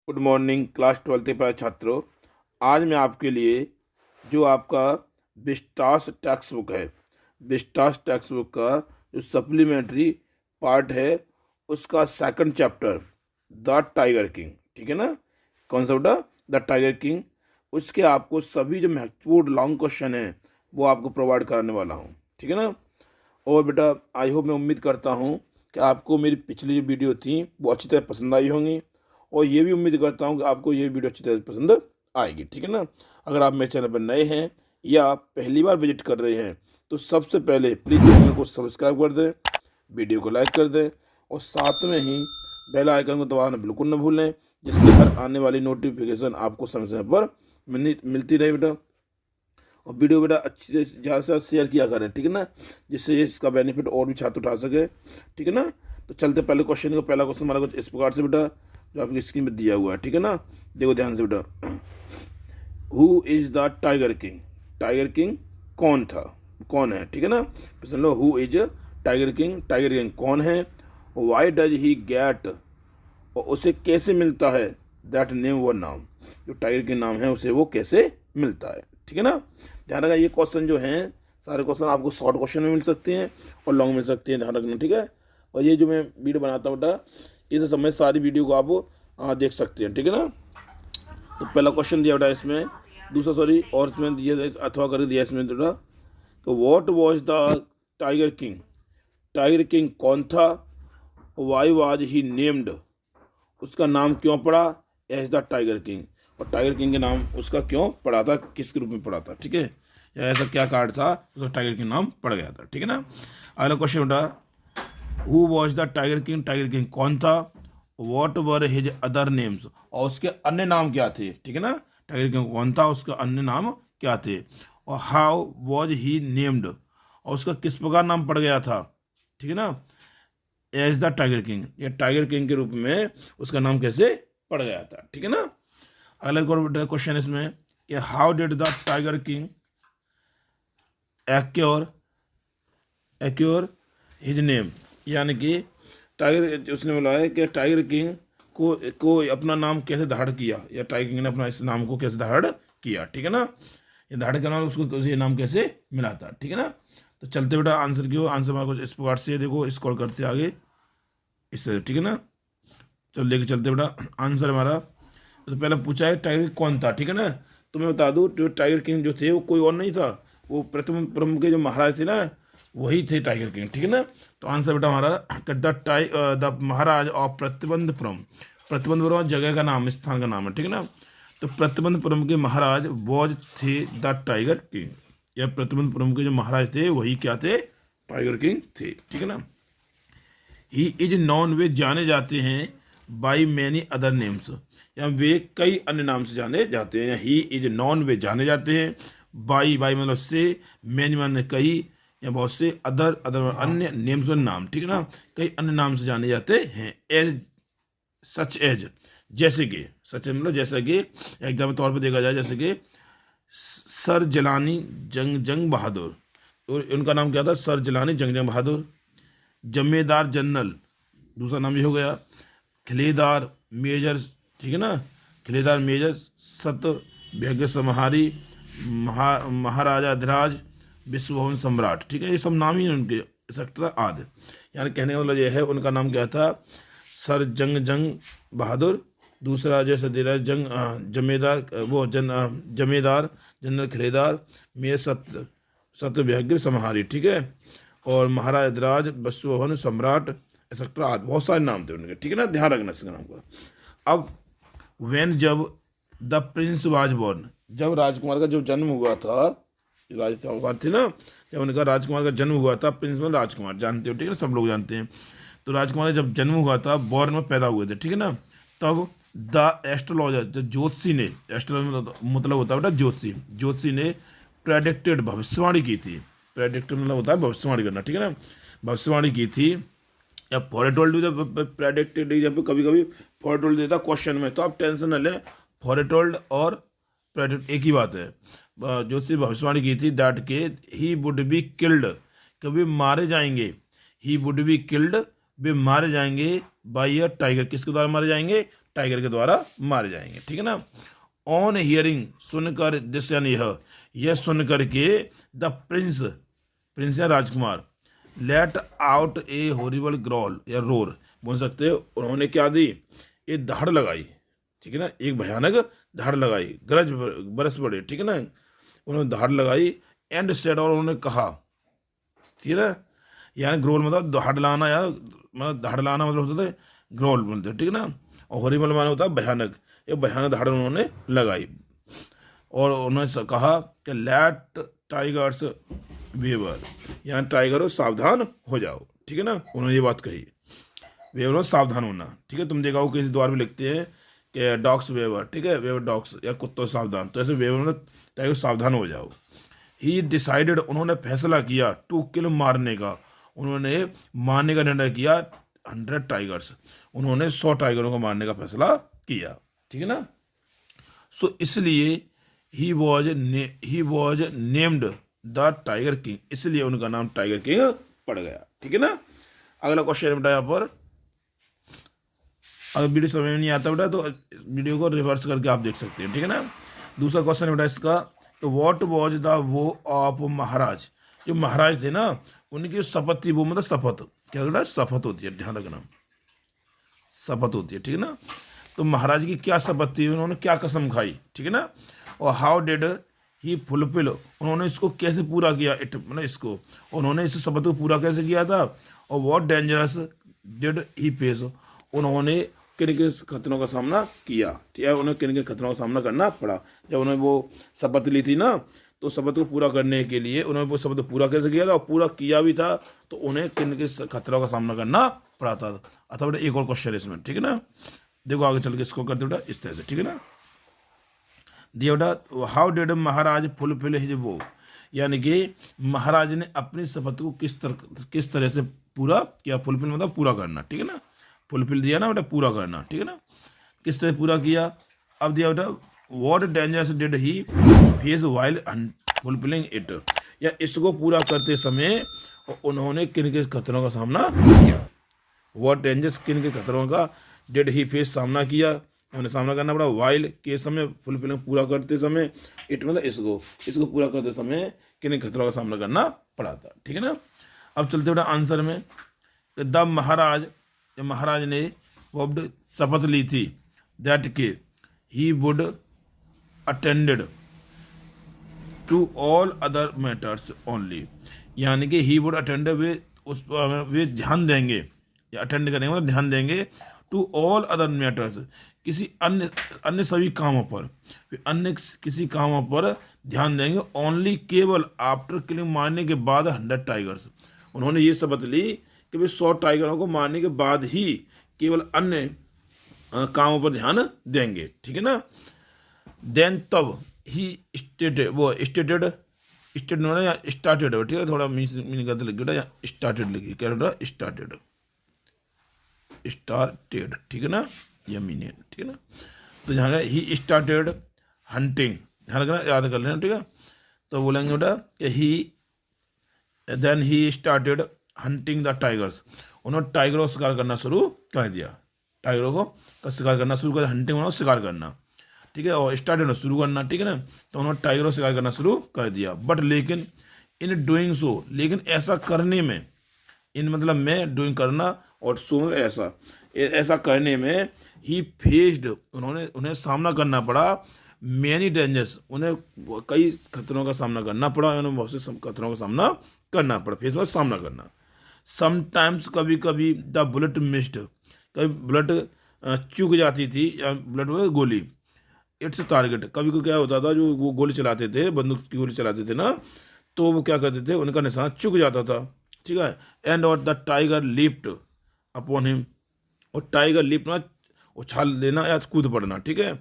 Good morning class 12th के प्यारे छात्रों। आज मैं आपके लिए जो आपका विस्टास टेक्स्ट बुक है, विस्टास टेक्स्ट बुक का जो सप्लीमेंट्री पार्ट है उसका second chapter the tiger king, ठीक है ना। कौन सा बेटा? The tiger king. उसके आपको सभी जो महत्वपूर्ण लॉन्ग क्वेश्चन है वो आपको प्रोवाइड कराने वाला हूँ, ठीक है ना। और बेटा आई होप, मैं उम्मीद करता हूँ कि आपको मेरी पिछली जो वीडियो थी वो अच्छी तरह पसंद आई होंगी, और ये भी उम्मीद करता हूँ कि आपको ये वीडियो अच्छी तरह पसंद आएगी, ठीक है ना। अगर आप मेरे चैनल पर नए हैं या पहली बार विजिट कर रहे हैं तो सबसे पहले प्लीज़ चैनल को सब्सक्राइब कर दें, वीडियो को लाइक कर दें और साथ में ही बेल आइकन को दबाना बिल्कुल न भूलें, जिससे हर आने वाली नोटिफिकेशन आपको समय समय पर मिलती रहे बेटा। और वीडियो बेटा अच्छी से ज़्यादा से ज़्यादा शेयर किया करें, ठीक है ना, जिससे इसका बेनिफिट और भी छात्र उठा सके, ठीक है ना। तो चलते पहले क्वेश्चन को। पहला क्वेश्चन हमारा कुछ इस प्रकार से बेटा, जो आपकी स्क्रीन पर दिया हुआ है, ठीक है ना। देखो ध्यान से बेटा, who is the tiger king? Tiger king कौन था, कौन है, ठीक है ना। प्रश्न लो, who is tiger king? Tiger king कौन है? वाई डज ही गेट, और उसे कैसे मिलता है दैट नेम, वो नाम, जो टाइगर के नाम है उसे वो कैसे मिलता है, ठीक है ना। ध्यान रखना, ये क्वेश्चन जो हैं सारे क्वेश्चन आपको शॉर्ट क्वेश्चन में मिल सकते हैं और लॉन्ग मिल सकते हैं, ध्यान रखना, ठीक है। और ये जो मैं वीडियो बनाता हूँ बेटा, इस समय सारी वीडियो को आप देख सकते हैं, ठीक है ना। तो पहला क्वेश्चन दिया बेटा इसमें, दूसरा सॉरी, और इसमें दिया अथवा कर दिया इसमें बेटा, तो what was the tiger king? Tiger king कौन था? वाई वाज ही नेम्ड, उसका नाम क्यों पड़ा एज द टाइगर किंग? और टाइगर किंग के नाम उसका क्यों पड़ा था, किसके रूप में पड़ा था, ठीक है, या ऐसा क्या कार्ड था उसका टाइगर किंग नाम पड़ गया था, ठीक है ना। अगला क्वेश्चन बेटा, who was the tiger king? Tiger king कौन था? What were his other names, और उसके अन्य नाम क्या थे, ठीक है ना। टाइगर किंग कौन था, उसके अन्य नाम क्या थे? और हाउ वॉज ही नेम्ड, और उसका किस प्रकार नाम पड़ गया था, ठीक है ना, एज द टाइगर किंग, या टाइगर किंग के रूप में उसका नाम कैसे पड़ गया था, ठीक है ना। अगला क्वेश्चन इसमें कि how did the tiger king accrue accrue his name, यानी कि टाइगर, उसने बोला है कि टाइगर किंग को अपना नाम कैसे धारण किया, या टाइगर किंग ने अपना इस नाम को कैसे धारण किया, ठीक है ना। ये धारण करना, उसको ये नाम कैसे मिला था, ठीक है ना। तो चलते बेटा आंसर की हो। आंसर हमारा कुछ इस प्रकार से, देखो स्क्रॉल करते आगे इस तरह, ठीक है ना। चलो लेके चलते बेटा आंसर हमारा। तो पहले पूछा है टाइगर कौन था, ठीक है ना। तो मैं बता दूं, जो टाइगर किंग जो थे वो कोई और नहीं था, वो प्रथम प्रथम के जो महाराज थे ना, वही थे टाइगर किंग, ठीक है ना। तो आंसर बेटा हमारा the Maharaj of Pratibandapuram. Pratibandapuram जगह का नाम, स्थान का नाम है, ठीक है ना। तो प्रतिबंधपुरम के महाराज वॉज थे द टाइगर किंग, या प्रतिबंधपुरम के जो महाराज थे वही क्या थे, टाइगर किंग थे, ठीक है ना। ही इज नॉन, वे जाने जाते हैं बाई मैनी अदर नेम्स, या वे कई अन्य नाम से जाने जाते हैं। ही इज नॉन, वे जाने जाते हैं, बाई बाई मतलब से, मैनी माने कई या बहुत से, अदर अदर अन्य, नेम्स में नाम, ठीक है ना, कई अन्य नाम से जाने जाते हैं। एज सच एज, जैसे कि, सच मतलब जैसा कि, एग्जाम्पल तौर पर देखा जाए, जैसे कि सर जलानी जंग जंग बहादुर, और उनका नाम क्या था, सर जलानी जंग जंग बहादुर। जमेदार जनरल, दूसरा नाम ये हो गया। खिलेदार मेजर, ठीक है ना, खिलेदार मेजर। सतभाग्य समाहारी, महाराजा धिराज, विश्वभवन सम्राट, ठीक है, ये सब नाम ही हैं उनके, एक्सेट्रा आदि। यानी कहने का मतलब ये है, उनका नाम क्या था, सर जंग जंग बहादुर। दूसरा जैसे दे रहा है जमेदार, जमेदार जनरल खिलेदार, मेयर सत्यभाग्य समाहारी, ठीक है, और महाराज धिराज, विश्वभवन सम्राट, एक्सेट्रा आदि, बहुत सारे नाम थे उनके, ठीक है ना, ध्यान रखना इसका नाम का। अब वेन, जब द प्रिंस वाज बोर्न, जब राजकुमार का जब जन्म हुआ था, राजकुमार थे ना, जब उनका राजकुमार का जन्म हुआ था, प्रिंस में राजकुमार जानते हो, ठीक है ना, सब लोग जानते हैं। तो राजकुमार जब जन्म हुआ था, बॉर्न में पैदा हुए थे, ठीक है ना, तब द एस्ट्रोलॉजर, जो ज्योतिषी ने, एस्ट्रोलॉजर मतलब होता है बेटा ज्योतिषी, ज्योतिषी ने प्रेडिक्टेड, भविष्यवाणी की थी। प्रेडिक्टेड मतलब होता है भविष्यवाणी करना, ठीक है ना, भविष्यवाणी की थी, या फॉरेटोल्ड, जब प्रेडिक्टेड, जब कभी कभी फॉरेटोल्ड देता क्वेश्चन में, तो आप टेंशन न लें, फॉरेटोल्ड और प्रेडिक्ट एक ही बात है। जो सी भविष्यवाणी की थी, दैट के ही वुड बी किल्ड, कभी मारे जाएंगे, ही वुड बी किल्ड, वे मारे जाएंगे बाई अ टाइगर, किसके द्वारा मारे जाएंगे, टाइगर के द्वारा मारे जाएंगे, ठीक है ना। ऑन हियरिंग, सुनकर, दिस यानी यह सुनकर के, द प्रिंस, प्रिंस या राजकुमार, लेट आउट ए हॉरिबल ग्रॉल या रोर, बोल सकते हो उन्होंने क्या दी, एक दहाड़ लगाई, ठीक है ना, एक भयानक दहाड़ लगाई, गरज बरस पड़े, ठीक है ना, उन्होंने दहाड़ लगाई, एंड सेड, और उन्होंने कहा, ठीक है ना, यानी ग्रोल मतलब दहाड़ लाना, या मतलब दहाड़ लाना मतलब होता है ग्रोल बोलते हैं, ठीक है ना, और हॉरिबल माना होता है भयानक, ये भयानक दहाड़ उन्होंने लगाई, और उन्होंने कहा कि लेट टाइगर्स वेवर, यहाँ टाइगर सावधान हो जाओ, ठीक है ना, उन्होंने ये बात कही, वेवर सावधान होना, ठीक है। तुम देखा हो किसी द्वार में लिखते हैं कि डॉग्स वेवर, ठीक है, वेवर डॉग्स या कुत्तों सावधान, तो ऐसे वेवर मतलब टाइगर सावधान हो जाओ। ही डिसाइडेड, उन्होंने फैसला किया, टू किल, मारने का, उन्होंने मारने का निर्णय किया 100 टाइगर्स, उन्होंने 100 टाइगरों को मारने का फैसला किया, ठीक है ना। सो इसलिए he was named the tiger king, इसलिए उनका नाम टाइगर किंग पड़ गया, ठीक है ना। अगला क्वेश्चन बेटा, यहाँ पर अगर वीडियो समझ में नहीं आता बेटा तो वीडियो को रिवर्स करके आप देख सकते हैं, ठीक है ना। दूसरा क्वेश्चन बेटा इसका, तो व्हाट वाज द वो ऑफ महाराज, जो महाराज थे ना उनकी शपथ थी, वो मतलब शपथ, क्या बेटा शपथ होती है, ध्यान रखना, शपथ होती है, ठीक है ना। तो महाराज की क्या शपथ थी, उन्होंने क्या कसम खाई, ठीक है ना, और हाउ डिड ही फुलफिल, उन्होंने इसको कैसे पूरा किया, इट मतलब इसको, उन्होंने इस शपथ को पूरा कैसे किया था, और what dangerous did he face, उन्होंने किन किन खतरों का सामना किया, ठीक है, उन्हें किन किन खतरों का सामना करना पड़ा, जब उन्होंने वो शपथ ली थी ना, तो शपथ को पूरा करने के लिए उन्होंने वो शपथ को पूरा कैसे किया था, और पूरा किया भी था, तो उन्हें किन किन खतरों का सामना करना पड़ा था। अथवा बेटा एक और क्वेश्चन इसमें, ठीक है ना, देखो आगे चल के इसको करते बेटा इस तरह से, ठीक है ना। दिया बेटा, how did Maharaj fulfil his वो, यानी कि महाराज ने अपनी शपथ को किस तरह से पूरा किया, फुलफिल मतलब पूरा करना, ठीक है ना, फुलफिल दिया ना बेटा पूरा करना, ठीक है ना, किस तरह पूरा किया। अब दिया बेटा, what dangers did he face while fulfilling it, या इसको पूरा करते समय उन्होंने किन किन खतरों का सामना किया, व्हाट डेंजर्स किन किन खतरों का डिड ही फेस सामना किया, उन्हें सामना करना पड़ा, वाइल के समय, फुलफिलिंग पूरा करते समय, इट मतलब इसको पूरा करते समय किन खतरों का सामना करना पड़ा था, ठीक है ना। अब चलते बेटा आंसर में, द महाराज, महाराज ने वो शपथ ली थी, दैट के he would attended to all other matters only, यानी कि ही वुड अटेंड, वे ध्यान देंगे, या अटेंड करेंगे मतलब ध्यान देंगे, टू ऑल अदर मैटर्स, किसी अन्य सभी कामों पर, अन्य किसी कामों पर ध्यान देंगे, ओनली केवल आफ्टर किलिंग, मारने के बाद 100 टाइगर्स, उन्होंने ये शपथ ली कि वे 100 टाइगरों को मारने के बाद ही केवल अन्य कामों पर ध्यान देंगे, ठीक है ना। देन तब ही स्टेटेड, वो स्टेटेड, स्टेट या स्टार्टेड, ठीक है, थोड़ा मीनिंग गलत लिख बेटा, स्टार्टेड लिखिए, क्या बेटा स्टार्टेड, ठीक है ना, यह मीनिंग, ठीक है ना। तो यहाँ ही स्टार्टेड हंटिंग, ध्यान रखना, याद कर लेना, ठीक है। तो बोलेंगे बेटा ही, then he started hunting the tigers, उन्होंने टाइगरों को शिकार करना शुरू कर दिया, टाइगरों को शिकार करना शुरू कर दिया, हंटिंग उन्होंने शिकार करना, ठीक है, और स्टार्टेड शुरू करना, ठीक है ना, तो उन्होंने टाइगरों को शिकार करना शुरू कर दिया, बट लेकिन इन डूइंग सो, लेकिन ऐसा करने में, इन मतलब में, डूइंग करना, और सो ऐसा करने में, ही फेस्ड, उन्हें सामना करना पड़ा, मैनी डेंजर्स, उन्हें कई खतरों का सामना करना पड़ा, उन्हें बहुत से खतरों का सामना करना पड़ा, फेस मतलब सामना करना। समटाइम्स, कभी कभी, द बुलेट मिस्ड, कभी बुलेट चूक जाती थी, या बुलेट वो गोली, इट्स टारगेट, कभी को क्या होता था, जो वो गोली चलाते थे, बंदूक की गोली चलाते थे ना, तो वो क्या करते थे, उनका निशाना चूक जाता था, ठीक है। एंड और the tiger lift upon him, और टाइगर लिफ्ट ना उछाल लेना या कूद पड़ना, ठीक है,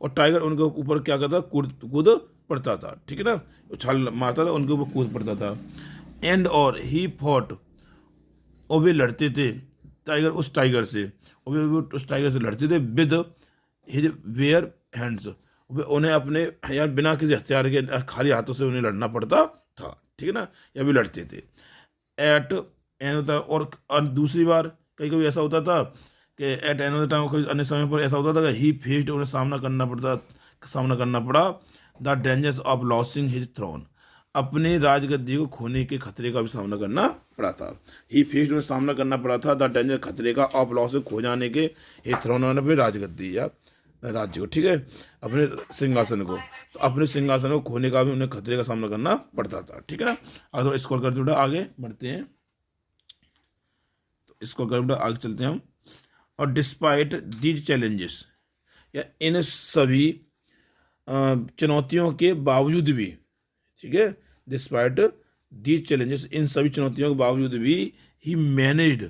और टाइगर उनके ऊपर क्या करता, कूद पड़ता था, ठीक है ना, उछाल मारता था, उनके ऊपर कूद पड़ता था। एंड और ही फॉट, और वे लड़ते थे, टाइगर उस टाइगर से, और वे उस टाइगर से लड़ते थे, विद हिज वेयर हैंड्स, उन्हें अपने या बिना किसी हथियार के खाली हाथों से उन्हें लड़ना पड़ता था, ठीक है ना, या भी लड़ते थे। एट एंड होता, और दूसरी बार कभी कभी ऐसा होता था कि at an of the time, अन्य समय पर ऐसा होता था कि ही फेस्ड, उन्हें सामना करना पड़ा the dangers of losing his throne, अपने राजगद्दी को खोने के खतरे का भी सामना करना पड़ा था। ही फेस्ड, उन्हें सामना करना पड़ा था द डेंजर, खतरे का, ऑफ लॉस, खो जाने के, हिज थ्रोन, अपनी राजगद्दी या राज्य को, ठीक है, अपने सिंहासन को। तो अपने सिंहासन को खोने का भी उन्हें खतरे का सामना करना पड़ता था, ठीक है ना। अगर स्कोर कर बेटा आगे बढ़ते हैं, तो स्कोर कर बेटा आगे चलते हैं हम। और डिस्पाइट दीज चैलेंजेस, या इन सभी चुनौतियों के बावजूद भी, ठीक है, डिस्पाइट दीज चैलेंजेस, इन सभी चुनौतियों के बावजूद भी ही मैनेज्ड,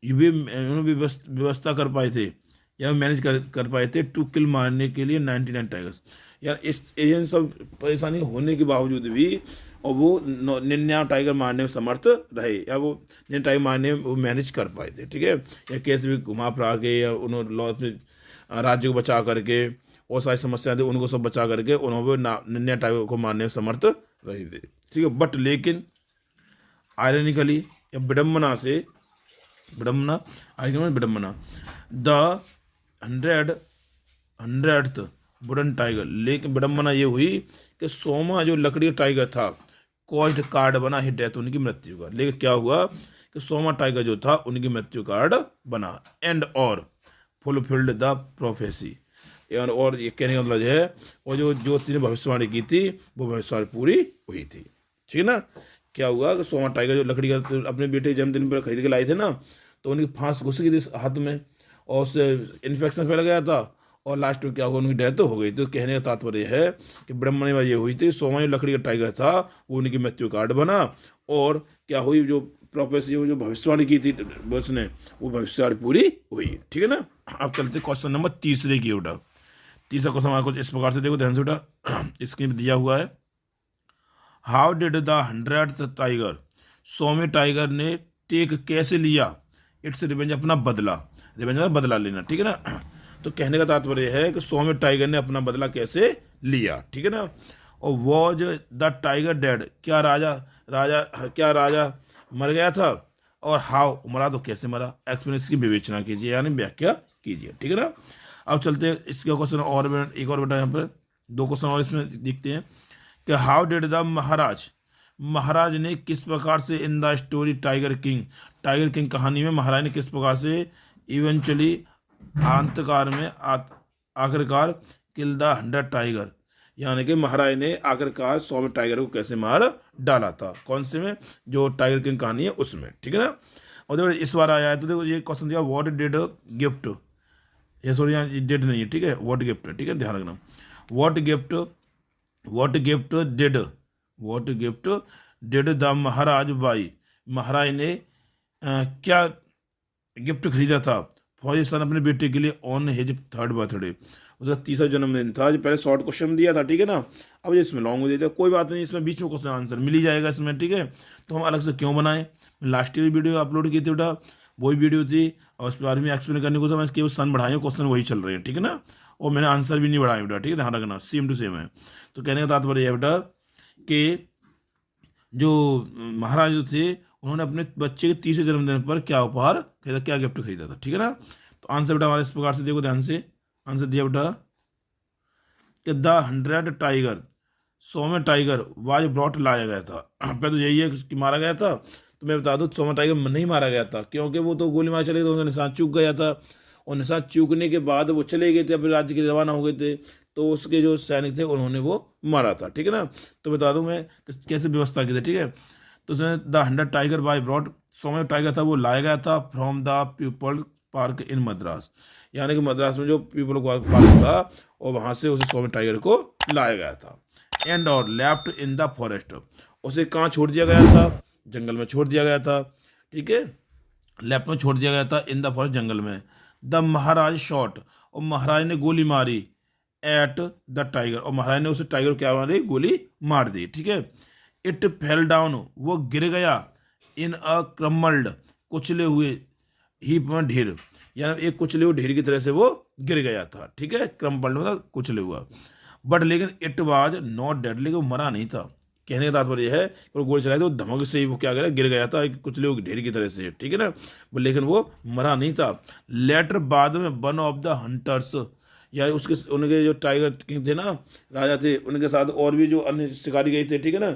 वे व्यवस्था कर पाए थे या मैनेज कर पाए थे टू किल, मारने के लिए 99 टाइगर्स। या इस इन सब परेशानी होने के बावजूद भी और वो 99 टाइगर मारने में समर्थ रहे, या वो 99 टाइगर मारने में वो मैनेज कर पाए थे, ठीक है। या कैसे भी घुमा फिरा के, या उन्होंने लॉ अपने राज्य को बचा करके, और सारी समस्याएं थी उनको सब बचा करके उन्होंने 99 टाइगर को मारने में समर्थ रहे थे, ठीक है। बट लेकिन आयरनिकली, या विडम्बना से, विडम्बना द 100th वुडन टाइगर, लेकिन विडम्बना ये हुई कि 100वां जो लकड़ी का टाइगर था कॉज्ड कार्ड बना ही डेथ, उनकी मृत्यु का। लेकिन क्या हुआ कि 100वां टाइगर जो था उनकी मृत्यु कार्ड बना, एंड और फुलफिल्ड द प्रोफेसी, और ये कहने का मतलब है, वो जो ज्योतिषी ने भविष्यवाणी की थी वो भविष्यवाणी पूरी हुई थी, ठीक है ना। क्या हुआ कि 100वां टाइगर जो लकड़ी का अपने बेटे के जन्मदिन पर खरीद के लाए थे ना, तो उनकी फांस घुस गई थी हाथ में, और उससे इन्फेक्शन फैल गया था, और लास्ट में क्या हुआ, उनकी डेथ हो गई। तो कहने का तात्पर्य है कि ब्रह्मण्य ये हुई थी, 100वां जो लकड़ी का टाइगर था वो उनकी मृत्यु कार्ड बना, और क्या हुई, जो प्रोफेसी, जो भविष्यवाणी की थी उसने, वो भविष्यवाणी पूरी हुई, ठीक है ना। अब चलते क्वेश्चन नंबर तीसरे की बेटा। तीसरा क्वेश्चन हमारे कुछ इस प्रकार से, देखो ध्यान से बेटा, इसके दिया हुआ है, how did the 100th tiger, 100वें टाइगर ने टेक, कैसे लिया, इट्स रिवेंज, अपना बदला, रिवेंज मतलब बदला लेना, ठीक है ना। तो कहने का तात्पर्य है कि 100वें टाइगर ने अपना बदला कैसे लिया, ठीक है ना। और वॉज द टाइगर डेड, क्या राजा मर गया था, और हाउ, मरा तो कैसे मरा, एक्सप्लेन, इसकी विवेचना कीजिए यानी व्याख्या कीजिए, ठीक है ना। अब चलते हैं इसके क्वेश्चन और एक और बेटा, यहाँ पर 2 क्वेश्चन और इसमें दिखते हैं कि हाउ डिड द महाराज ने किस प्रकार से, in the story tiger king कहानी में महाराज ने किस प्रकार से इवेंचुअली, अंतकार में, आखिरकार किल द 100 टाइगर, यानी कि महाराज ने आखिरकार 100वें टाइगर को कैसे मार डाला था, कौन से में, जो टाइगर किंग कहानी है उसमें, ठीक है ना। और देखो इस बार आया है, तो देखो ये क्वेश्चन दिया, व्हाट डिड गिफ्ट, ये सॉरी यहाँ डिड नहीं है, ठीक है, व्हाट गिफ्ट, ठीक है, ध्यान रखना, what gift did the Maharaja buy, महाराज ने क्या गिफ्ट खरीदा था फॉर हिज सन, अपने बेटे के लिए, ऑन हिज 3rd बर्थडे, उसका 3रा जन्मदिन था। जो पहले शॉर्ट क्वेश्चन दिया था, ठीक है ना, अब इसमें लॉन्ग दे दिया, कोई बात नहीं, इसमें बीच में क्वेश्चन आंसर मिल ही जाएगा इसमें, ठीक है। तो हम अलग से क्यों बनाएं, लास्ट ईयर वीडियो अपलोड की थी बेटा, वही वीडियो थी, और उस बारे में एक्सप्लेन करने को मैं केवल सन बढ़ाए, क्वेश्चन वही चल रहे हैं, ठीक है ना। और मैंने आंसर भी नहीं बढ़ाया बेटा, ठीक है, ध्यान रखना, सेम टू सेम है। तो कहने का तात्पर्य है बेटा कि जो महाराज जो थे उन्होंने अपने बच्चे के 30वें जन्मदिन पर क्या उपहार खरीदा, क्या गिफ्ट खरीदा था, ठीक है ना। तो आंसर बेटा हमारे इस प्रकार से, देखो ध्यान से, आंसर दिया बेटा कि द 100 टाइगर, 100वें टाइगर वाज ब्रॉट, लाया गया था। पहले तो यही है कि मारा गया था, तो मैं बता दूं 100वां टाइगर नहीं मारा गया था, क्योंकि वो तो गोली मार चले गए, तो उनका निशान चूक गया था, और निशान चूकने के बाद वो चले गए थे, अपने राज्य के लिए रवाना हो गए थे, तो उसके जो सैनिक थे उन्होंने वो मारा था, ठीक है ना। तो बता दूं मैं कैसे व्यवस्था की थी, ठीक है। तो उसमें द 100 टाइगर बाय ब्रॉड, 100वां टाइगर था वो लाया गया था from the people park in Madras, यानी कि मद्रास में जो पीपल पार्क था, और वहाँ से उसे 100वें टाइगर को लाया गया था। एंड और लेफ्ट इन द फॉरेस्ट, उसे कहाँ छोड़ दिया गया था, जंगल में छोड़ दिया गया था, ठीक है, लेफ्ट में छोड़ दिया गया था, इन द फॉरेस्ट, जंगल में। द महाराज शॉट, और महाराज ने गोली मारी, एट द टाइगर, और महाराज ने उसे टाइगर क्या मारी, गोली मार दी, ठीक है। इट फेल डाउन, वो गिर गया, इन अ क्रम्बल्ड, कुचले हुए, हीप में ढेर, यानी एक कुचले हुए ढेर की तरह से वो गिर गया था, ठीक है, क्रम्बल्ड मतलब कुचले हुआ। बट लेकिन इट वाज नॉट डेड, लेकिन वो मरा नहीं था, कहने का तात्पर्य है कि वो गोली चलाए तो धमक से ही वो क्या करा, गिर गया था कुछ लोग ढेर की तरह से, ठीक है ना, लेकिन वो मरा नहीं था। लेटर बाद में वन ऑफ द हंटर्स, या उसके उनके जो टाइगर किंग थे ना, राजा थे, उनके साथ और भी जो अन्य शिकारी गए थे, ठीक है ना,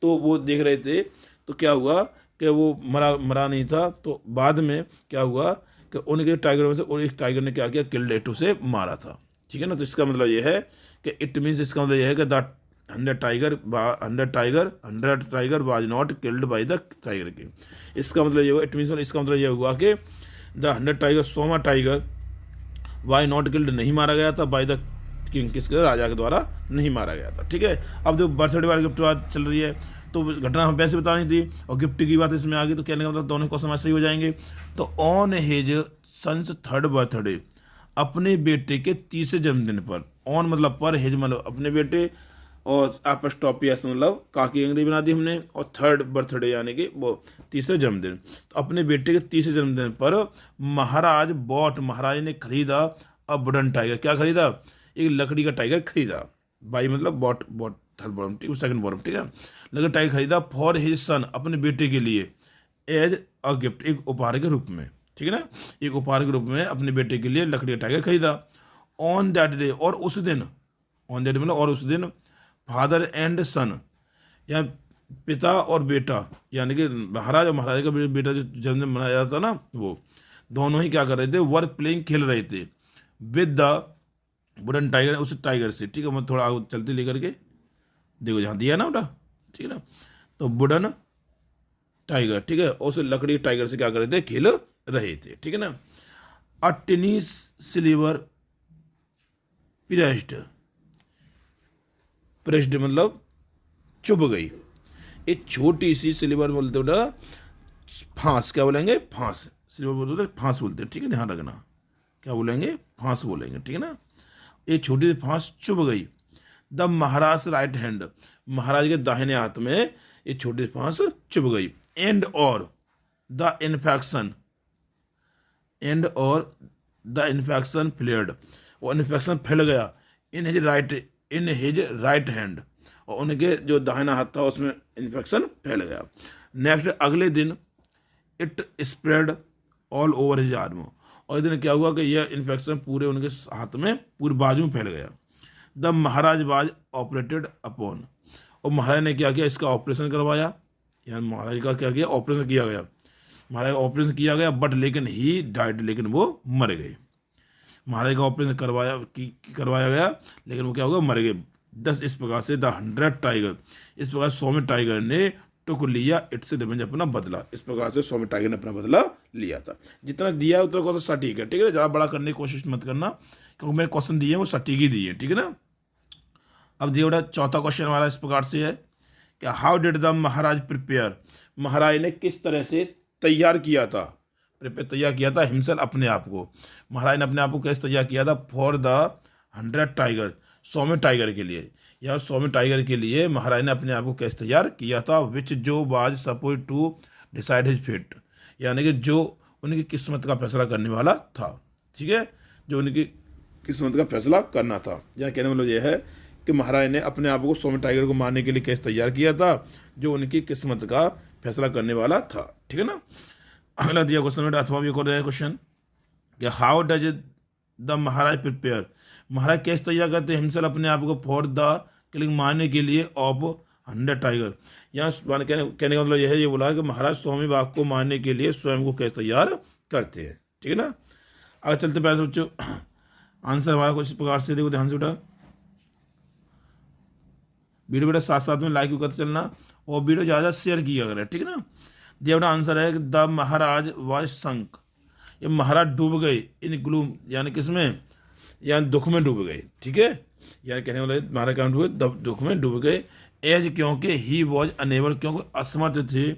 तो वो देख रहे थे, तो क्या हुआ कि वो मरा नहीं था, तो बाद में क्या हुआ कि उनके टाइगर में से और एक टाइगर ने क्या किया, किल्ड इट, उसे मारा था, ठीक है ना। तो इसका मतलब ये है कि इट मीन्स, इसका मतलब ये है कि the 100 tiger was not killed by the tiger king. इसका मतलब ये हुआ, इट मीन्स इसका मतलब ये हुआ कि द 100 टाइगर, 100वां टाइगर वाई नॉट किल्ड, नहीं मारा गया था, बाय द किंग, किसके, राजा के द्वारा नहीं मारा गया था, ठीक है। अब जो बर्थडे वाली गिफ्ट बात चल रही है, तो घटना हमें वैसे बतानी थी और गिफ्ट की बात इसमें आ गई, तो कहने का मतलब दोनों को समझ सही हो जाएंगे। तो on his sons 3rd birthday, अपने बेटे के 30वें जन्मदिन पर, ऑन मतलब पर, हिज मतलब अपने बेटे, और एपोस्ट्रोफी मतलब काकी अंग्रेजी बना दी हमने, और 3rd बर्थडे यानी कि वो 30वें जन्मदिन। तो अपने बेटे के 30वें जन्मदिन पर महाराज बॉट, महाराज ने खरीदा अ वुडन टाइगर, क्या खरीदा, एक लकड़ी का टाइगर खरीदा, बाई मतलब बॉट, बॉट 3rd बॉटम, ठीक है, 2nd बॉटम, ठीक है, लकड़ी टाइगर खरीदा फॉर हिज सन, अपने बेटे के लिए, एज अ गिफ्ट, एक उपहार के रूप में, ठीक है ना, एक उपहार के रूप में अपने बेटे के लिए लकड़ी का टाइगर खरीदा। ऑन दैट डे, और उस दिन, ऑन दैट मतलब और उस दिन, फादर एंड सन, या पिता और बेटा, यानी कि महाराज और महाराजा का बेटा जो जन्मदिन मनाया जाता ना, वो दोनों ही क्या कर रहे थे, वर्क प्लेइंग, खेल रहे थे, विद द वुडन टाइगर, उस टाइगर से, ठीक है। मैं थोड़ा आगे चलते लेकर के देखो, जहाँ दिया ना बेटा, ठीक है ना, तो वुडन टाइगर, ठीक है, उस लकड़ी टाइगर से क्या कर रहे थे, खेल रहे थे, ठीक है ना। अ टिनी सिल्वर प्रेस्ड, प्रेस्ड मतलब चुभ गई, एक छोटी सी सिल्वर बोलते बेटा फांस, क्या बोलेंगे, फांस, सिल्वर बोलते फांस बोलते हैं, ठीक है, ध्यान रखना, क्या बोलेंगे, फांस बोलेंगे, ठीक है ना। एक छोटी सी फांस चुभ गई, द महाराज राइट हैंड, महाराज के दाहिने हाथ में एक छोटी सी फांस चुभ गई, एंड और द इन्फेक्शन, एंड और द इन्फेक्शन फ्लेयर्ड, वो इन्फेक्शन फैल गया, इन हिज राइट हैंड, और उनके जो दाहिना हाथ था उसमें इन्फेक्शन फैल गया। नेक्स्ट अगले दिन, it spread all over his arm, और इस दिन क्या हुआ कि यह इन्फेक्शन पूरे उनके हाथ में, पूरे बाजू में फैल गया। The Maharaja was operated upon, और महाराज ने क्या किया, इसका ऑपरेशन करवाया, यानी महाराज का क्या किया, ऑपरेशन किया गया, महाराज का ऑपरेशन किया गया, बट लेकिन ही डाइड, लेकिन वो मर गए। महाराज का ऑपरेशन करवाया गया, लेकिन वो क्या होगा, मर गए। 10 इस प्रकार से द 100 टाइगर, इस प्रकार 100वें टाइगर ने टुक लिया इट से रिवेंज, अपना बदला, इस प्रकार से 100वें टाइगर ने अपना बदला लिया था। जितना दिया उतना क्वेश्चन सटीक है, ठीक है, ज़्यादा बड़ा करने की कोशिश मत करना, क्योंकि मेरे क्वेश्चन दिए हैं वो सटीक ही दिए, ठीक है ना। अब दिया बेटा चौथा क्वेश्चन हमारा इस प्रकार से है कि how did the Maharaja prepare, महाराज ने किस तरह से तैयार किया था, तैयार किया था हिमसेल्फ, अपने आप को, महाराज ने अपने आप को कैसे तैयार किया था, फॉर द 100 टाइगर, 100वें टाइगर के लिए, या 100वें टाइगर के लिए महाराज ने अपने आप को कैसे तैयार किया था, विच जो was suppose to decide his fate, यानी कि जो उनकी किस्मत का फैसला करने वाला था, ठीक है, जो उनकी किस्मत का फैसला करना था। या कहने मतलब यह है कि महाराज ने अपने आप को 100वें टाइगर को मारने के लिए कैसे तैयार किया था, जो उनकी किस्मत का फैसला करने वाला था, ठीक है ना। अगला दिया क्वेश्चन बेटा, अथवा भी एक और क्वेश्चन कि how does the Maharaja prepare, महाराज कैसे तैयार करते हैं हिमसेल्फ, अपने आप को, फॉर द किलिंग, मारने के लिए, ऑफ 100 टाइगर। यहाँ कहने का मतलब यह है, ये बोला कि महाराज 100वें बाघ को मारने के लिए स्वयं को कैसे तैयार करते हैं, ठीक है ना। आगे चलते पैसे बच्चों, आंसर हमारा कुछ इस प्रकार से देखो, ध्यान से बेटा, वीडियो बेटा साथ साथ में लाइक भी करते चलना, और वीडियो ज़्यादा शेयर किया करें, ठीक है ना। दिया बेटा आंसर है कि द महाराज वाज संक, ये महाराज डूब गए, इन ग्लूम, यानी किसमें, यानी दुख में डूब गए, ठीक है, यानी कहने वाले महाराज क्या डूबे, दुख में डूब गए, एज क्योंकि ही वॉज अनेबल, क्योंकि असमर्थ थे,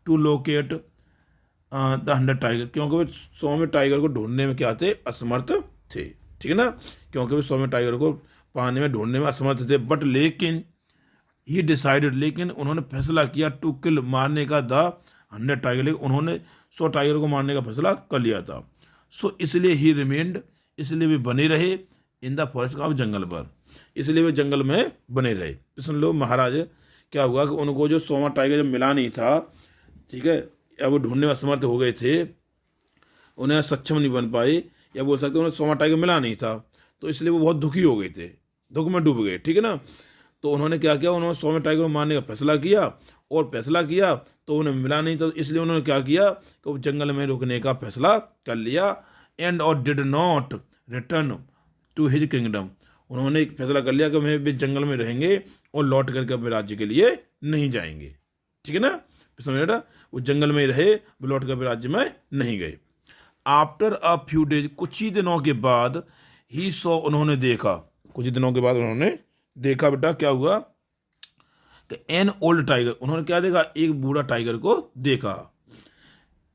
टू लोकेट द 100 टाइगर, क्योंकि वे 100वें टाइगर को ढूंढने में क्या थे, असमर्थ थे, ठीक है ना, क्योंकि वे 100वें टाइगर को पाने में, ढूंढने में असमर्थ थे, बट लेकिन ही डिसाइडेड, लेकिन उन्होंने फैसला किया, टू किल, मारने का, द 100 टाइगर, लेकिन उन्होंने 100 टाइगर को मारने का फैसला कर लिया था। सो इसलिए ही रिमेन्ड, इसलिए वे बने रहे, इन द फॉरेस्ट का, जंगल पर, इसलिए वे जंगल में बने रहे। तो सुन लो, महाराज क्या हुआ कि उनको जो सोमा टाइगर जब मिला नहीं था, ठीक है, या वो ढूंढने में असमर्थ हो गए थे, उन्हें सक्षम नहीं बन पाए, या बोल सकते हैं उन्हें सोमा टाइगर मिला नहीं था, तो इसलिए वो बहुत दुखी हो गए थे, दुख में डूब गए, ठीक है ना। तो उन्होंने क्या किया, उन्होंने सोमा टाइगर को मारने का फैसला किया, और फैसला किया तो उन्हें मिला नहीं था, तो इसलिए उन्होंने क्या किया कि वो जंगल में रुकने का फैसला कर लिया, एंड और did not return to his kingdom. उन्होंने एक फैसला कर लिया कि वे भी जंगल में रहेंगे और लौट करके अपने राज्य के लिए नहीं जाएंगे, ठीक है ना, समझ रहा, वो जंगल में ही रहे, वो लौट कर अपने राज्य में नहीं गए। आफ्टर अ फ्यू डेज, कुछ ही दिनों के बाद, ही सो, उन्होंने देखा, कुछ ही दिनों के बाद उन्होंने देखा, बेटा क्या हुआ कि एन ओल्ड टाइगर, उन्होंने क्या देखा, एक बूढ़ा टाइगर को देखा।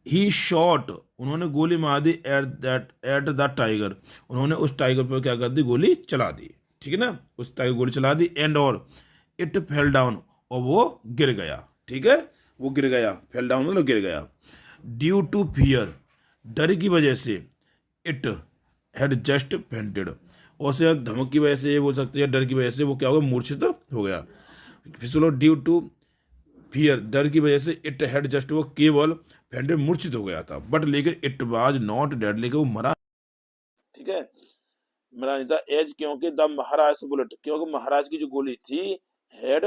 ही शॉट, उन्होंने गोली मार दी एट द टाइगर, उन्होंने उस टाइगर पर क्या कर दी, गोली चला दी, ठीक है ना, उस टाइगर गोली चला दी, एंड और इट फेल डाउन, और वो गिर गया, ठीक है, वो गिर गया, फेल डाउन मतलब गिर गया। ड्यू टू फियर, डर की वजह से, इट हैड जस्ट फेंटेड, और उसे धमक की वजह से, ये बोल सकते हैं डर की वजह से वो क्या हो गया, मूर्छित हो गया। फिर चलो, ड्यू टू फियर, डर की वजह से, इट हैड जस्ट, वो केवल फेंटेड, मूर्छित हो गया था, बट लेकिन इट वाज नॉट डेड, लेकिन वो मरा, ठीक है, मरा नहीं था, एज, क्योंकि द महाराज बुलेट, क्योंकि महाराज की जो गोली थी, हैड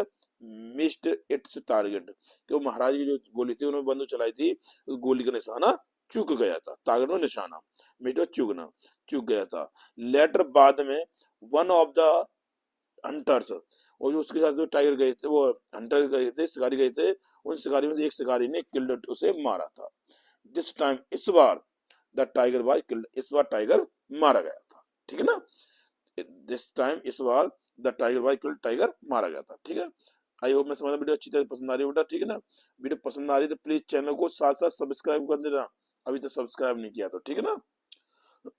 मिस्ड इट्स टारगेट, क्योंकि महाराज की जो गोली थी, उन्होंने बंदूक चलाई थी, उस गोली का निशाना चूक गया था, टारगेट में निशाना, मिस्ड चूकना, चूक गया था। लेटर, बाद में, वन ऑफ द हंटर्स, और जो उसके साथ जो टाइगर गए थे, वो हंटर गए थे, शिकारी गए थे, उन शिकारी में से एक शिकारी ने किल्ड, उसे मारा था। दिस टाइम, इस बार, द टाइगर वाज किल्ड, इस बार टाइगर मारा गया था, ठीक है ना, दिस टाइम, इस बार, the tiger was killed, tiger मारा गया था, ठीक है। आई होप मैं समझ वीडियो अच्छी तरह पसंद आ रही है बेटा, ठीक है ना। वीडियो पसंद आ रही है तो प्लीज चैनल को साथ साथ सब्सक्राइब कर देना, अभी तक सब्सक्राइब नहीं किया तो, ठीक है ना।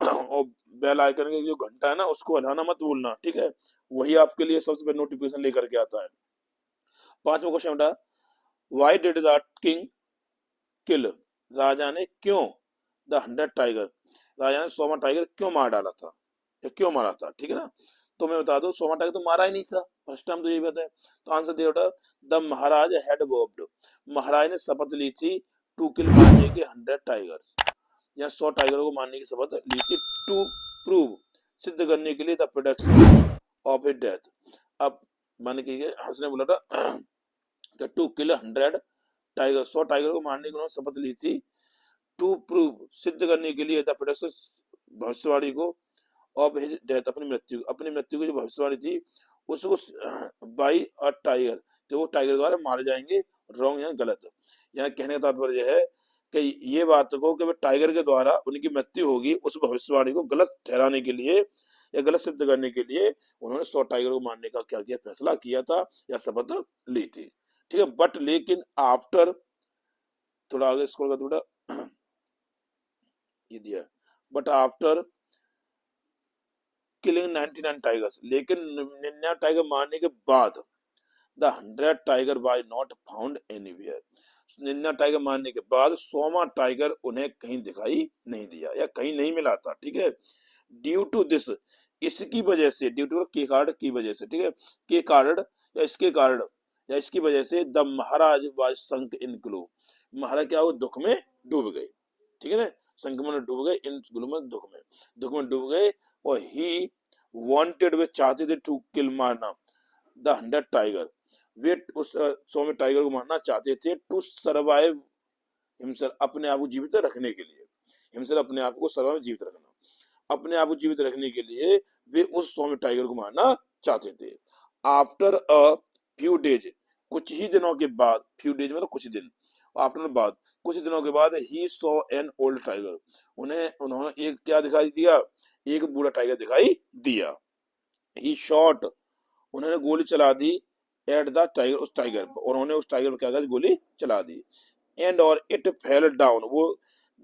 और बेल आइकन का जो घंटा है ना, उसको हिलाना मत भूलना, ठीक है, वही आपके लिए सबसे पहले नोटिफिकेशन लेकर के आता है। पांचवा क्वेश्चन बेटा, व्हाई डिड द किंग किल, राजा ने क्यों, द 100 टाइगर, राजा ने 100वां टाइगर क्यों मार डाला था, या क्यों मारा था, ठीक है ना। तो मैं बता दूं, 100वां टाइगर तो मारा ही नहीं था, फर्स्ट टाइम तो यही बात है। तो आंसर दिया बेटा, द महाराज हैड वोव्ड, महाराज ने शपथ ली थी, टू किल, मारने के 100 टाइगर, या 100 टाइगरों को मारने की शपथ ली थी, टू प्रूव, सिद्ध करने के लिए, the production of his death. अब माने कि उसने बोला था कि टू किल 100 टाइगर, 100 टाइगर को मारने की उन्होंने शपथ ली थी, टू प्रूव, सिद्ध करने के लिए, द प्रोडक्शन, भविष्यवाणी को, ऑफ हिज डेथ, अपनी मृत्यु की जो भविष्यवाणी थी, उसको बाई अ टाइगर, कि वो टाइगर द्वारा मारे जाएंगे, रॉन्ग या गलत। यहाँ कहने का तात्पर्य है कि ये बात को कि टाइगर के द्वारा उनकी मृत्यु होगी, उस भविष्यवाणी को गलत ठहराने के लिए या गलत सिद्ध करने के लिए उन्होंने 100 टाइगर को मारने का क्या किया, फैसला किया था या शपथ ली थी, ठीक है। बट लेकिन आफ्टर, थोड़ा आगे स्क्रॉल कर थोड़ा, ये दिया, बट आफ्टर किलिंग 99 टाइगर्स, लेकिन 99 टाइगर मारने के बाद, the 100 tiger was not found anywhere, 99 tiger मारने के बाद 100वां टाइगर उन्हें कहीं दिखाई नहीं दिया, या कहीं नहीं मिला था, ठीक है। ड्यू टू दिस, इसकी वजह से, ड्यू टू के कारण, की वजह से, ठीक है, के कारण या इसके कारण या इसकी वजह से, the Maharaja was sunk in gloom, महाराज क्या हो, दुख में डूब गए, ठीक है ना, संकट में डूब गए, इन ग्लो में, दुख में डूब गए, और ही वांटेड, वे चाहते थे, टू किल, मारना, द 100 टाइगर, वे उस 100 में टाइगर को मारना चाहते थे, टू सर्वाइव हिमसेल्फ, अपने आप को जीवित रखने के लिए, हिमसेल्फ, अपने आप को सर्वाइव, जीवित रखना, अपने आप को जीवित रखने के लिए वे उस 100 में टाइगर को मारना चाहते थे। आफ्टर अ फ्यू डेज, कुछ ही दिनों के बाद, फ्यू डेज मतलब कुछ दिन, आफ्टर बाद, कुछ दिनों के बाद, he saw an old tiger, उन्होंने एक क्या दिखाई दिया, एक बूढ़ा टाइगर दिखाई दिया। ही शॉट, उन्होंने गोली चला दी, एट द टाइगर, उस टाइगर पर, और उन्होंने उस टाइगर पर क्या कर, गोली चला दी, एंड और इट फेल डाउन, वो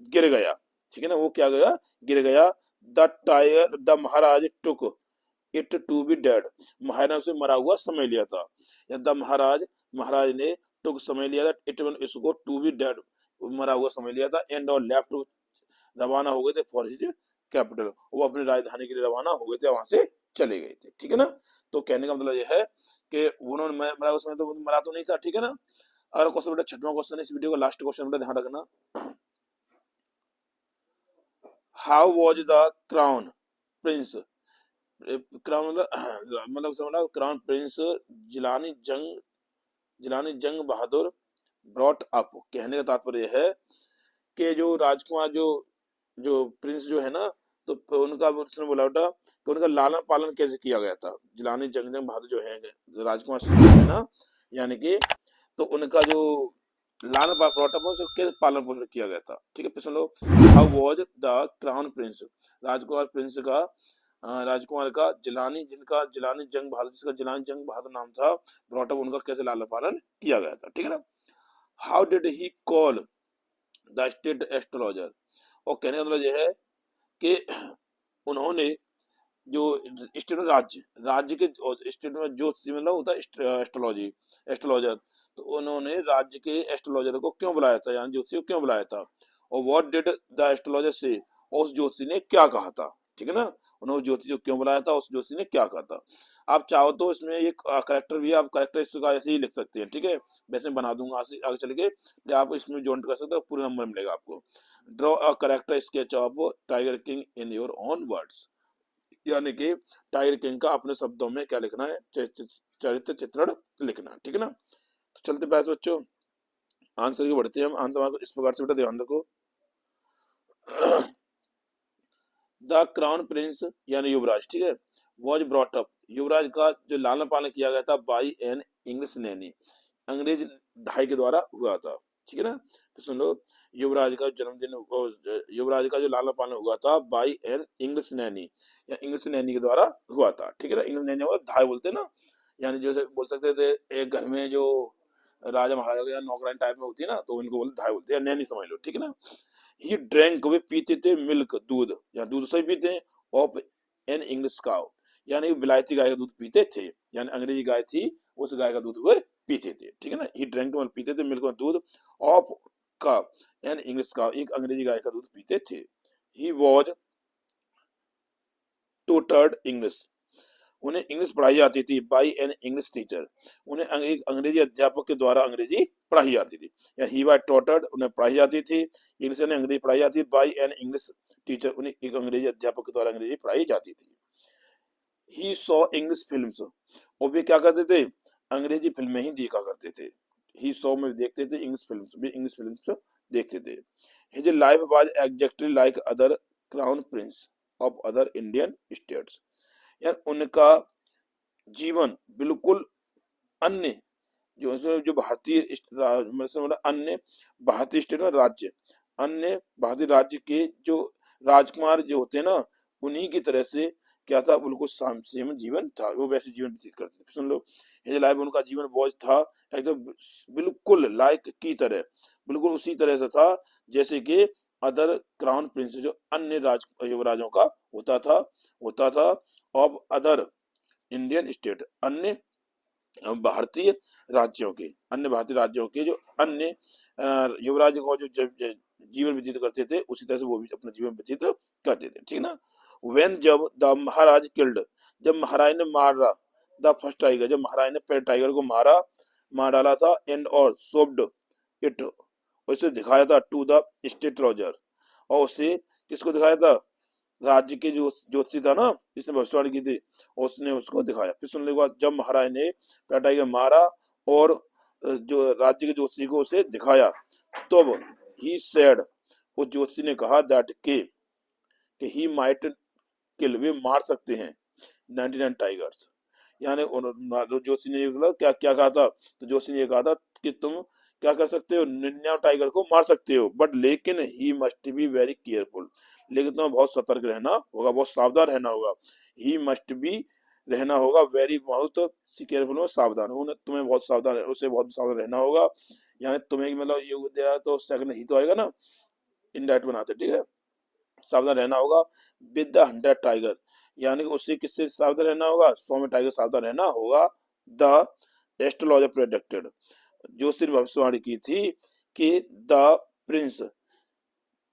गिर गया, ठीक है ना, वो क्या गया, गिर गया। The tiger, the Maharaja took it to be dead, महाराज ने उसे मरा हुआ समझ लिया था, या द महाराज, महाराज ने टुक समझ लिया था, इट, इसको, टू बी डेड, मरा हुआ समझ लिया था, एंड और लेफ्ट, रवाना हो गए थे फॉर हिज कैपिटल, वो अपनी राजधानी के लिए रवाना हो गए थे, वहां से चले गए थे, ठीक है ना। तो कहने का मतलब यह है कि उन्होंने मरा, उसमें तो मरा तो नहीं था, ठीक है ना। अगला क्वेश्चन बेटा 6वां क्वेश्चन है इस वीडियो का, लास्ट क्वेश्चन बेटा ध्यान रखना। How was the crown Prince, crown मतलब क्राउन प्रिंस जिलानी जंग बहादुर ब्रॉट अप, कहने का तात्पर्य है कि जो राजकुमार जो प्रिंस जो है ना, तो उनका उसने बोला बेटा कि उनका लालन पालन कैसे किया गया था। जिलानी जंग बहादुर जो है राजकुमार है ना, यानी कि तो उनका जो लालन पालन के पालन पोषण किया गया था, ठीक है। प्रश्न लो, how was the crown prince, राजकुमार प्रिंस का राजकुमार का जिलानी जंग बहादुर, जिसका जिलानी जंग बहादुर नाम था, ब्रॉटअप उनका कैसे लालन पालन किया गया था, ठीक है ना। How did he call the state astrologer, और कहने का मतलब यह है कि उन्होंने जो स्टेट में राज्य के स्टेट में जो मतलब होता है एस्ट्रोलॉजी एस्ट्रोलॉजर, तो उन्होंने राज्य के एस्ट्रोलॉजर को क्यों बुलाया था, यानी ज्योतिषी को क्यों बुलाया था, और व्हाट डिड द एस्ट्रोलॉजर से, और उस ज्योतिषी ने क्या कहा था, ठीक है ना। उन्होंने ज्योतिषी को क्यों बुलाया था, उस ज्योतिषी ने क्या कहा था। आप चाहो तो इसमें एक करेक्टर भी, आप करेक्टर इस प्रकार ऐसे ही लिख सकते हैं, ठीक है। वैसे बना दूंगा आगे चल के, आप इसमें ज्वाइन कर सकते हो, पूरा नंबर मिलेगा आपको। Draw a character sketch of tiger king in your own words, यानी कि टाइगर किंग का अपने शब्दों में क्या लिखना है, चरित्र चित्रण लिखना है, ठीक है ना। तो चलते पैसे बच्चों आंसर की बढ़ते हैं हम। आंसर इस प्रकार से बेटा ध्यान रखो। द क्राउन प्रिंस यानी युवराज, ठीक है, वॉज ब्रॉट अप, युवराज का जो लालन पालन किया गया था, बाई एन इंग्लिश नैनी, अंग्रेज ढाई के द्वारा हुआ था, ठीक है ना। तो सुन लो, युवराज का जन्मदिन, युवराज का जो लालन पालन हुआ था बाई एन इंग्लिश नैनी, या इंग्लिश नैनी के द्वारा हुआ था, ठीक है ना। इंग्लिश नैनी हुआ धाई बोलते हैं ना, यानी जैसे बोल सकते थे एक घर में जो राजा महाराजा या नौकरानी टाइप में होती है ना, तो इनको बोलते धाई बोलते हैं, या नैनी समझ लो, ठीक है ना। ही ड्रैंक, वे पीते थे, मिल्क दूध, या दूध से पीते हैं, ऑफ एन इंग्लिश काउ, यानी विलायती गाय का दूध पीते थे, यानी अंग्रेजी गाय थी, उस गाय का दूध वे पीते थे, ठीक है ना। ही ड्रैंक मतलब पीते थे, मिल्क मतलब दूध, ऑफ का एन इंग्लिश काउ, एक अंग्रेजी गाय का दूध पीते थे। ही वॉज टूटर्ड इंग्लिश, उन्हें इंग्लिश पढ़ाई जाती थी बाई एन इंग्लिश टीचर, उन्हें एक अंग्रेजी अध्यापक के द्वारा अंग्रेजी पढ़ाई जाती थी, या ही वाज टॉटर्ड, उन्हें पढ़ाई जाती थी, इंग्लिश ने अंग्रेजी पढ़ाई जाती थी, बाई एन इंग्लिश टीचर, उन्हें एक अंग्रेजी अध्यापक के द्वारा अंग्रेजी पढ़ाई जाती थी। ही सॉ इंग्लिश फिल्म्स, और वे क्या करते थे, अंग्रेजी फिल्में ही देखा करते थे। ही सॉ में देखते थे, इंग्लिश फिल्म्स भी इंग्लिश फिल्म्स देखते थे। His life was exactly like other crown Prince of other Indian states, यार उनका जीवन बिल्कुल अन्य जो भारतीय अन्य भारतीय स्टेट में राज्य, अन्य भारतीय राज्य के जो राजकुमार जो होते हैं ना, उन्हीं की तरह से क्या था, बिल्कुल सेम जीवन था, वो वैसे जीवन व्यतीत करते थे। सुन लो, हिज लाइफ, उनका जीवन बोझ था एकदम बिल्कुल लाइक की तरह, बिल्कुल उसी तरह से था जैसे कि अदर क्राउन प्रिंस, जो अन्य युवराजों का होता था ऑफ अदर इंडियन स्टेट, अन्य भारतीय भारतीय राज्यों के जो अन्य युवराज को जो जीवन व्यतीत करते थे, उसी तरह से वो भी अपना जीवन व्यतीत करते थे, ठीक ना। वेन जब द महाराज किल्ड, जब महाराज ने मारा द फर्स्ट टाइगर, जब महाराज ने पहले टाइगर को मार डाला था, एंड और सोप्ड इट, उसे दिखाया था टू द स्टेट रॉजर, और उसे किसको दिखाया था, राज्य के जो ज्योतिषी था ना, जिसने भविष्यवाणी की थी, उसने उसको दिखाया। फिर सुनने के बाद जब महाराज ने टाइगर मारा और जो राज्य के ज्योतिषी को उसे दिखाया, तो ही सेड, उस ज्योतिषी ने कहा दैट कि ही माइट किल, वे मार सकते हैं 99 टाइगर्स, यानी जोशी ने क्या क्या कहा था, तो जोशी ने कहा था कि तुम क्या कर सकते हो, 99 टाइगर को मार सकते हो, बट लेकिन he must be very careful, लेकिन तुम्हें बहुत सतर्क रहना होगा, बहुत सावधान रहना होगा। ही मस्ट बी रहना होगा, वेरी बहुत केयरफुल में सावधान, उन्हें तुम्हें बहुत सावधान, उसे बहुत सावधान रहना होगा, यानी तुम्हें मतलब ये दे रहा है तो सेकंड ही तो आएगा ना, इनडायरेक्ट बनाते, ठीक है। सावधान रहना होगा विद द 100 टाइगर, यानी उससे किससे सावधान रहना होगा, 100 में टाइगर सावधान रहना होगा। द एस्ट्रोलॉजर प्रेडिक्टेड, ज्योतिष ने भविष्यवाणी की थी कि द प्रिंस,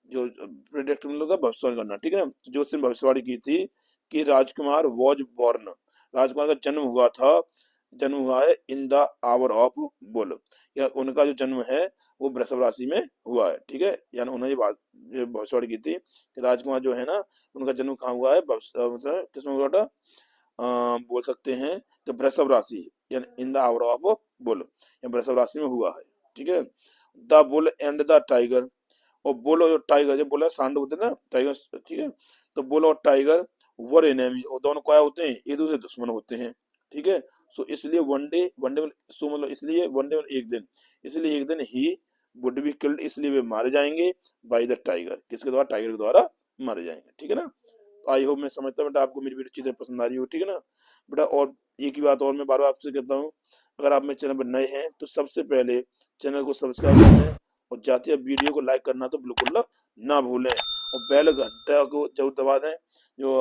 जो प्रेडिक्ट मतलब भविष्यवाणी करना, ठीक है ना। ज्योतिष ने भविष्यवाणी की थी कि राजकुमार वॉज बॉर्न, राजकुमार का जन्म हुआ था जन्म हुआ है in the hour of bull, या उनका जो जन्म है वो वृषभ राशि में हुआ है। ठीक है, यानी उन्होंने ये भविष्यवाणी की थी कि राजकुमार जो है ना उनका जन्म कहाँ हुआ है, मतलब किसमें हुआ था, बोल सकते हैं कि वृषभ राशि यानी in the hour of bull, या वृषभ राशि में हुआ है। ठीक है, the bull and the tiger, और बुल और टाइगर, जो बोला सांड होते हैं ना टाइगर, ठीक है, तो बुल और टाइगर वर एनेमी, और दोनों क्या होते हैं, एक दूसरे दुश्मन होते हैं। ठीक है, सो इसलिए वन डे सो मतलब इसलिए वन डे एक दिन, इसलिए एक दिन ही वुड बी किल्ड, इसलिए वे मारे जाएंगे बाय द टाइगर, किसके द्वारा, टाइगर के द्वारा मारे जाएंगे। ठीक है ना, तो आई होप, मैं समझता हूँ बेटा आपको मेरी वीडियो अच्छी तरह पसंद आ रही हो। ठीक है ना बेटा, और एक ही बात और मैं बार बार आपसे कहता हूँ, अगर आप मेरे चैनल पर नए हैं तो सबसे पहले चैनल को सब्सक्राइब कर लें, और जाते हैं वीडियो को लाइक करना तो बिल्कुल ना भूलें, और बेल घंटा को जरूर दबा दें, जो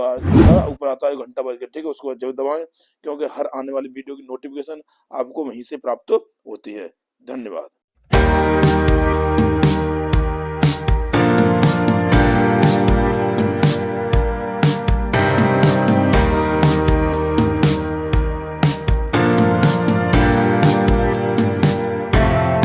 ऊपर आता है घंटा बज के, ठीक है, उसको जरूर दबाएं, क्योंकि हर आने वाली वीडियो की नोटिफिकेशन आपको वहीं से प्राप्त होती है। धन्यवाद।